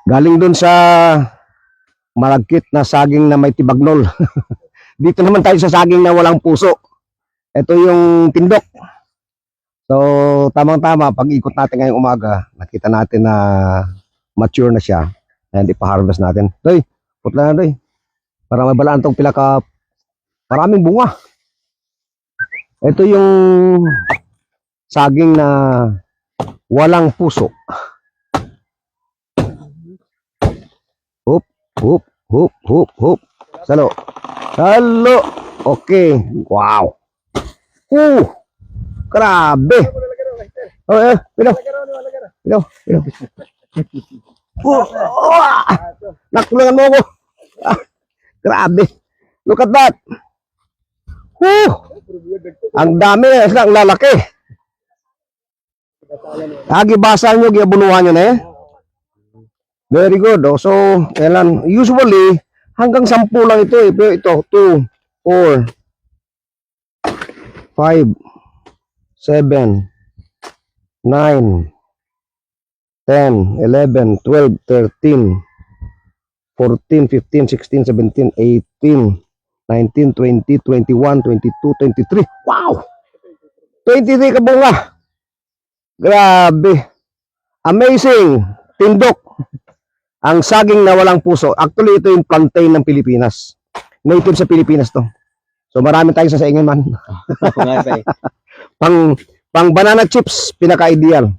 Galing dun sa malagkit na saging na may tibagnol. Dito naman tayo sa saging na walang puso. Ito yung tindok. So, tamang-tama, pag ikot natin ngayong umaga, nakita natin na mature na siya. And ipa-harvest natin. Doy, putla na doy. Para mabalaan tong pilaka, maraming bunga. Ito yung saging na walang puso. Hup, hup, hup, hup, hup. Salo. Salo. Okay. Wow. Grabe. Oh, pino. Pino, pino. Nakulangan mo ako. Grabe. Look at that. Ang dami na. Ang lalaki. Basal nyo, giabunuhan nyo na eh. Very good. Oh. So, yan, usually, hanggang 10 lang ito eh. Pero ito, 2, 4, 5, 7, 9, 10, 11, 12, 13, 14, 15, 16, 17, 18, 19, 20, 21, 22, 23. Wow! 23 kabunga. Grabe. Amazing. Tindok. Ang saging na walang puso. Actually, ito yung plantain ng Pilipinas. Native sa Pilipinas to. So, marami tayong sasaingin man. pang banana chips, pinaka-ideal.